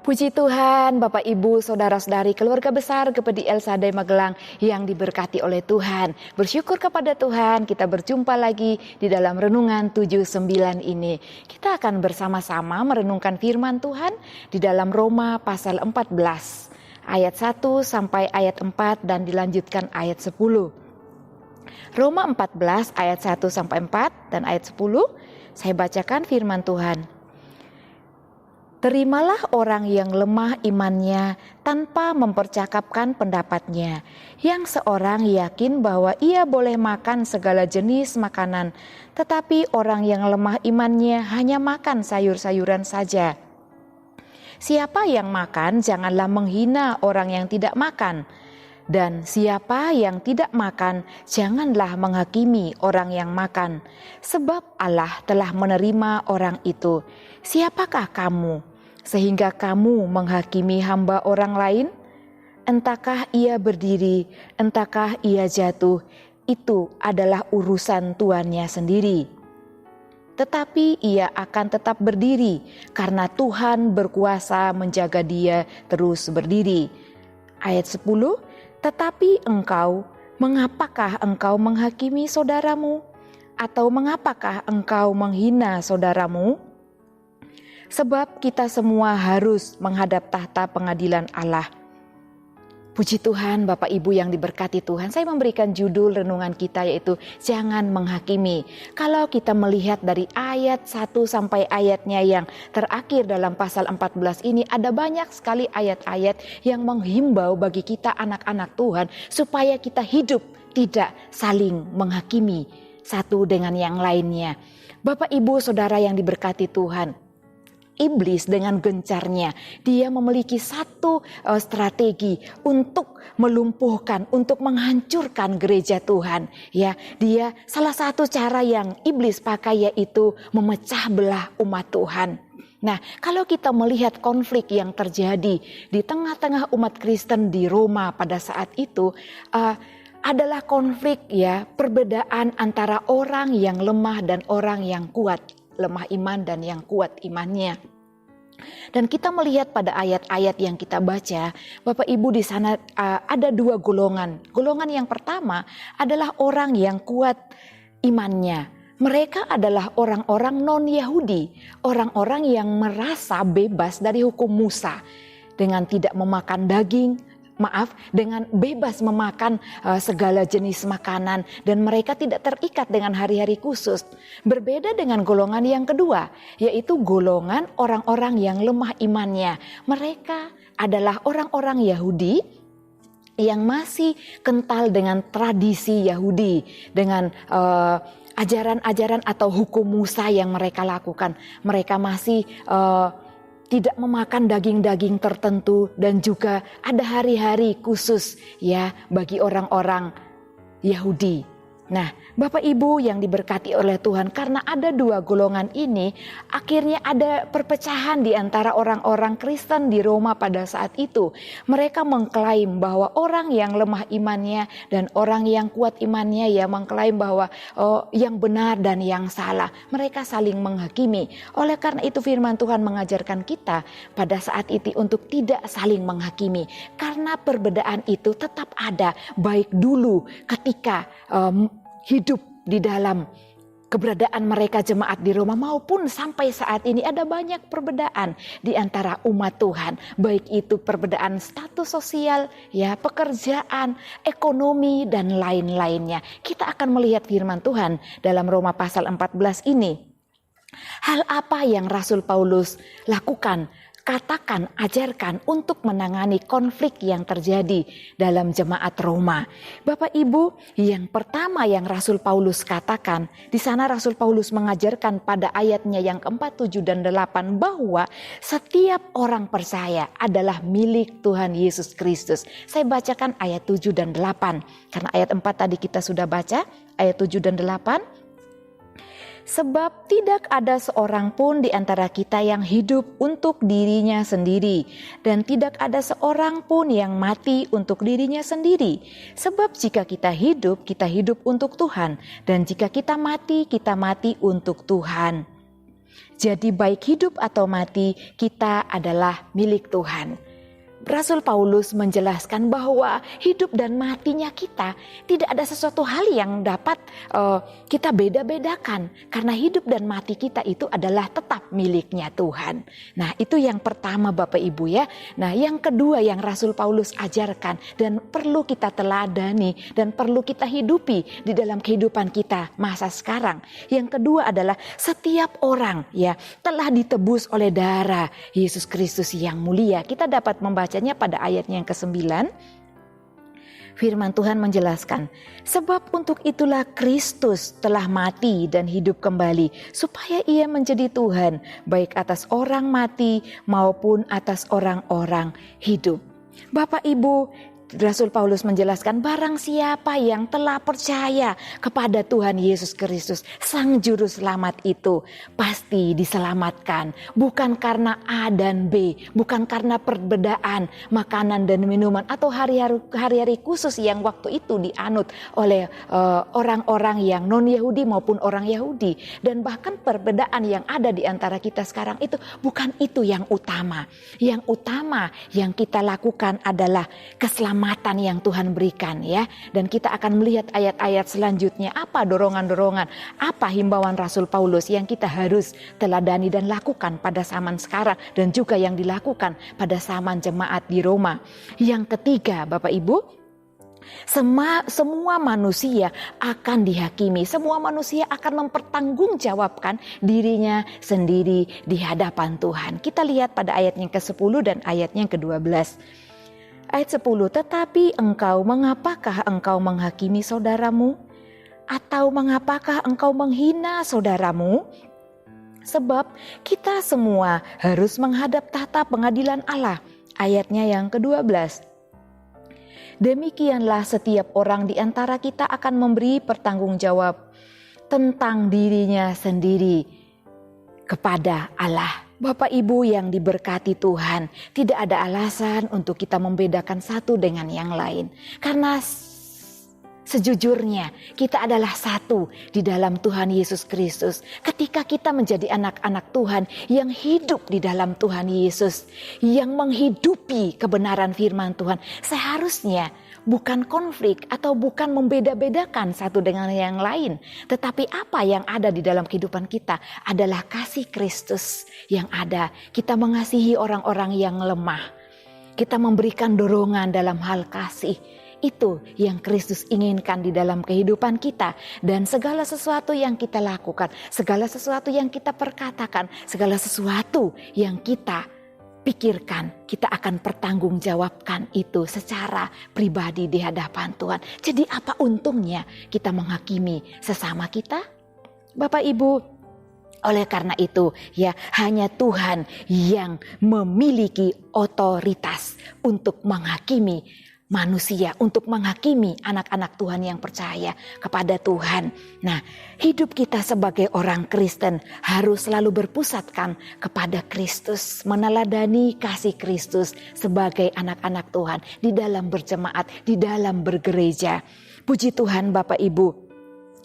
Puji Tuhan, Bapak Ibu, Saudara-saudari, keluarga besar GPD El Shaddai Magelang yang diberkati oleh Tuhan. Bersyukur kepada Tuhan, kita berjumpa lagi di dalam Renungan 79 ini. Kita akan bersama-sama merenungkan firman Tuhan di dalam Roma pasal 14, ayat 1 sampai ayat 4 dan dilanjutkan ayat 10. Roma 14 ayat 1 sampai 4 dan ayat 10, saya bacakan firman Tuhan. Terimalah orang yang lemah imannya tanpa mempercakapkan pendapatnya. Yang seorang yakin bahwa ia boleh makan segala jenis makanan, tetapi orang yang lemah imannya hanya makan sayur-sayuran saja. Siapa yang makan janganlah menghina orang yang tidak makan. Dan siapa yang tidak makan janganlah menghakimi orang yang makan. Sebab Allah telah menerima orang itu. Siapakah kamu sehingga kamu menghakimi hamba orang lain? Entahkah ia berdiri, entahkah ia jatuh, itu adalah urusan tuannya sendiri. Tetapi ia akan tetap berdiri karena Tuhan berkuasa menjaga dia terus berdiri. Ayat 10, tetapi engkau, mengapakah engkau menghakimi saudaramu? Atau mengapakah engkau menghina saudaramu? Sebab kita semua harus menghadap tahta pengadilan Allah. Puji Tuhan, Bapak Ibu yang diberkati Tuhan. Saya memberikan judul renungan kita yaitu jangan menghakimi. Kalau kita melihat dari ayat 1 sampai ayatnya yang terakhir dalam pasal 14 ini, ada banyak sekali ayat-ayat yang menghimbau bagi kita anak-anak Tuhan supaya kita hidup tidak saling menghakimi satu dengan yang lainnya. Bapak Ibu Saudara yang diberkati Tuhan, iblis dengan gencarnya, dia memiliki satu strategi untuk melumpuhkan, untuk menghancurkan gereja Tuhan. Ya, dia salah satu cara yang iblis pakai yaitu memecah belah umat Tuhan. Nah, kalau kita melihat konflik yang terjadi di tengah-tengah umat Kristen di Roma pada saat itu, adalah konflik ya, perbedaan antara orang yang lemah dan orang yang kuat. Lemah iman dan yang kuat imannya. Dan kita melihat pada ayat-ayat yang kita baca, Bapak Ibu di sana ada dua golongan. Golongan yang pertama adalah orang yang kuat imannya. Mereka adalah orang-orang non-Yahudi, orang-orang yang merasa bebas dari hukum Musa dengan tidak memakan daging. Dengan bebas memakan segala jenis makanan dan mereka tidak terikat dengan hari-hari khusus. Berbeda dengan golongan yang kedua, yaitu golongan orang-orang yang lemah imannya. Mereka adalah orang-orang Yahudi yang masih kental dengan tradisi Yahudi, dengan ajaran-ajaran atau hukum Musa yang mereka lakukan. Mereka masih tidak memakan daging-daging tertentu dan juga ada hari-hari khusus ya bagi orang-orang Yahudi. Nah, Bapak Ibu yang diberkati oleh Tuhan, karena ada dua golongan ini, akhirnya ada perpecahan di antara orang-orang Kristen di Roma pada saat itu. Mereka mengklaim bahwa orang yang lemah imannya dan orang yang kuat imannya ya mengklaim bahwa yang benar dan yang salah. Mereka saling menghakimi. Oleh karena itu firman Tuhan mengajarkan kita pada saat itu untuk tidak saling menghakimi. Karena perbedaan itu tetap ada baik dulu ketika hidup di dalam keberadaan mereka jemaat di Roma maupun sampai saat ini ada banyak perbedaan di antara umat Tuhan. Baik itu perbedaan status sosial, ya, pekerjaan, ekonomi dan lain-lainnya. Kita akan melihat firman Tuhan dalam Roma pasal 14 ini. Hal apa yang Rasul Paulus lakukan, katakan, ajarkan untuk menangani konflik yang terjadi dalam jemaat Roma. Bapak Ibu, yang pertama yang Rasul Paulus katakan, di sana Rasul Paulus mengajarkan pada ayatnya yang keempat, 7 dan 8 bahwa setiap orang percaya adalah milik Tuhan Yesus Kristus. Saya bacakan ayat 7 dan 8, karena ayat 4 tadi kita sudah baca, ayat 7 dan 8. Sebab tidak ada seorang pun di antara kita yang hidup untuk dirinya sendiri, dan tidak ada seorang pun yang mati untuk dirinya sendiri. Sebab jika kita hidup untuk Tuhan, dan jika kita mati untuk Tuhan. Jadi baik hidup atau mati, kita adalah milik Tuhan. Rasul Paulus menjelaskan bahwa hidup dan matinya kita tidak ada sesuatu hal yang dapat kita beda-bedakan. Karena hidup dan mati kita itu adalah tetap miliknya Tuhan. Nah, itu yang pertama Bapak Ibu ya. Nah, yang kedua yang Rasul Paulus ajarkan dan perlu kita teladani dan perlu kita hidupi di dalam kehidupan kita masa sekarang. Yang kedua adalah setiap orang ya telah ditebus oleh darah Yesus Kristus yang mulia. Kita dapat membacanya pada ayatnya yang ke-9. Firman Tuhan menjelaskan, sebab untuk itulah Kristus telah mati dan hidup kembali, supaya ia menjadi Tuhan, baik atas orang mati maupun atas orang-orang hidup. Bapak Ibu, Rasul Paulus menjelaskan barang siapa yang telah percaya kepada Tuhan Yesus Kristus, Sang Juru Selamat itu pasti diselamatkan. Bukan karena A dan B, bukan karena perbedaan makanan dan minuman atau hari-hari khusus yang waktu itu dianut oleh orang-orang yang non-Yahudi maupun orang Yahudi. Dan bahkan perbedaan yang ada di antara kita sekarang itu bukan itu yang utama. Yang utama yang kita lakukan adalah keselamatan yang Tuhan berikan ya. Dan kita akan melihat ayat-ayat selanjutnya apa dorongan-dorongan, apa himbauan Rasul Paulus yang kita harus teladani dan lakukan pada zaman sekarang dan juga yang dilakukan pada zaman jemaat di Roma. Yang ketiga Bapak Ibu, semua manusia akan dihakimi, semua manusia akan mempertanggungjawabkan dirinya sendiri di hadapan Tuhan. Kita lihat pada ayatnya ke-10 dan ayatnya ke-12. Ayat 10, tetapi engkau, mengapakah engkau menghakimi saudaramu? Atau mengapakah engkau menghina saudaramu? Sebab kita semua harus menghadap tahta pengadilan Allah. Ayatnya yang ke-12. Demikianlah setiap orang di antara kita akan memberi pertanggungjawab tentang dirinya sendiri kepada Allah. Bapak Ibu yang diberkati Tuhan, tidak ada alasan untuk kita membedakan satu dengan yang lain. Karena sejujurnya kita adalah satu di dalam Tuhan Yesus Kristus. Ketika kita menjadi anak-anak Tuhan yang hidup di dalam Tuhan Yesus, yang menghidupi kebenaran firman Tuhan, seharusnya bukan konflik atau bukan membeda-bedakan satu dengan yang lain. Tetapi apa yang ada di dalam kehidupan kita adalah kasih Kristus yang ada. Kita mengasihi orang-orang yang lemah. Kita memberikan dorongan dalam hal kasih. Itu yang Kristus inginkan di dalam kehidupan kita. Dan segala sesuatu yang kita lakukan, segala sesuatu yang kita perkatakan, segala sesuatu yang kita pikirkan, kita akan pertanggungjawabkan itu secara pribadi di hadapan Tuhan. Jadi apa untungnya kita menghakimi sesama kita? Bapak Ibu, oleh karena itu ya hanya Tuhan yang memiliki otoritas untuk menghakimi manusia, untuk menghakimi anak-anak Tuhan yang percaya kepada Tuhan. Nah, hidup kita sebagai orang Kristen harus selalu berpusatkan kepada Kristus, meneladani kasih Kristus sebagai anak-anak Tuhan di dalam berjemaat, di dalam bergereja. Puji Tuhan Bapak Ibu.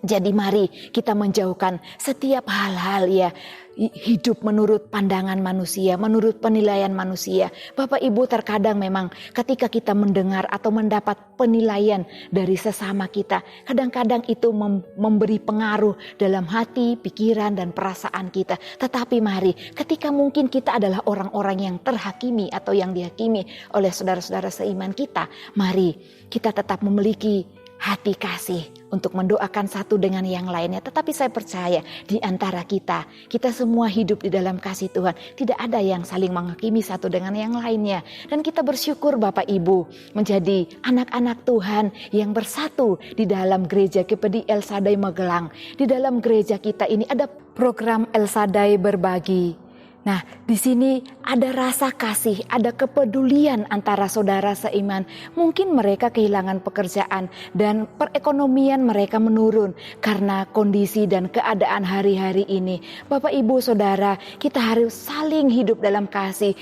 Jadi mari kita menjauhkan setiap hal-hal ya hidup menurut pandangan manusia, menurut penilaian manusia. Bapak Ibu, terkadang memang ketika kita mendengar atau mendapat penilaian dari sesama kita, kadang-kadang itu memberi pengaruh dalam hati, pikiran dan perasaan kita. Tetapi mari ketika mungkin kita adalah orang-orang yang terhakimi atau yang dihakimi oleh saudara-saudara seiman kita, mari kita tetap memiliki hati kasih untuk mendoakan satu dengan yang lainnya. Tetapi saya percaya di antara kita semua hidup di dalam kasih Tuhan. Tidak ada yang saling menghakimi satu dengan yang lainnya. Dan kita bersyukur Bapak Ibu menjadi anak-anak Tuhan yang bersatu di dalam gereja GPD El Shaddai Magelang. Di dalam gereja kita ini ada program El Shaddai Berbagi. Nah, di sini ada rasa kasih, ada kepedulian antara saudara seiman. Mungkin mereka kehilangan pekerjaan dan perekonomian mereka menurun karena kondisi dan keadaan hari-hari ini. Bapak, Ibu, Saudara, kita harus saling hidup dalam kasih.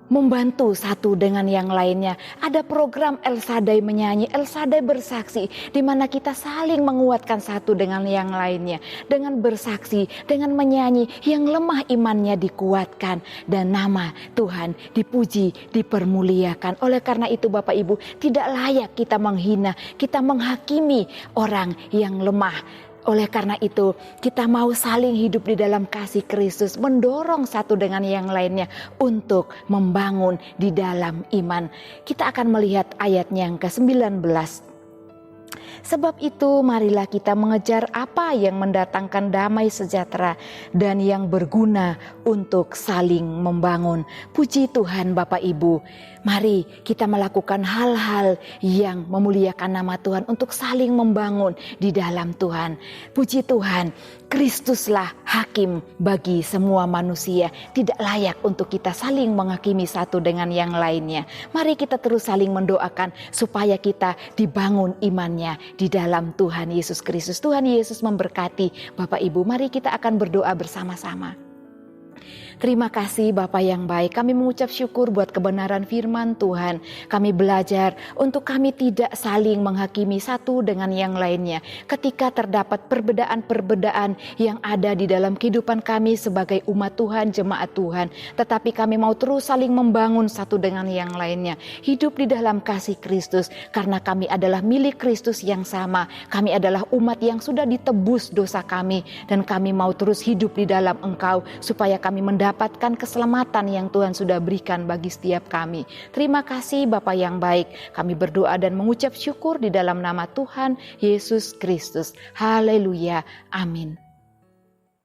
membantu satu dengan yang lainnya. Ada program El Shaddai menyanyi, El Shaddai bersaksi, di mana kita saling menguatkan satu dengan yang lainnya. Dengan bersaksi, dengan menyanyi, yang lemah imannya dikuatkan. Dan nama Tuhan dipuji, dipermuliakan. Oleh karena itu Bapak Ibu, tidak layak kita menghina, kita menghakimi orang yang lemah. Oleh karena itu, kita mau saling hidup di dalam kasih Kristus, mendorong satu dengan yang lainnya untuk membangun di dalam iman. Kita akan melihat ayatnya yang ke-19. Sebab itu marilah kita mengejar apa yang mendatangkan damai sejahtera dan yang berguna untuk saling membangun. Puji Tuhan Bapak Ibu. Mari kita melakukan hal-hal yang memuliakan nama Tuhan untuk saling membangun di dalam Tuhan. Puji Tuhan, Kristuslah hakim bagi semua manusia. Tidak layak untuk kita saling menghakimi satu dengan yang lainnya. Mari kita terus saling mendoakan supaya kita dibangun imannya di dalam Tuhan Yesus Kristus. Tuhan Yesus memberkati Bapak Ibu. Mari kita akan berdoa bersama-sama. Terima kasih Bapa yang baik, kami mengucap syukur buat kebenaran firman Tuhan. Kami belajar untuk kami tidak saling menghakimi satu dengan yang lainnya. Ketika terdapat perbedaan-perbedaan yang ada di dalam kehidupan kami sebagai umat Tuhan, jemaat Tuhan. Tetapi kami mau terus saling membangun satu dengan yang lainnya. Hidup di dalam kasih Kristus karena kami adalah milik Kristus yang sama. Kami adalah umat yang sudah ditebus dosa kami. Dan kami mau terus hidup di dalam Engkau supaya kami mendapatkan keselamatan yang Tuhan sudah berikan bagi setiap kami. Terima kasih Bapa yang baik. Kami berdoa dan mengucap syukur di dalam nama Tuhan Yesus Kristus. Haleluya. Amin.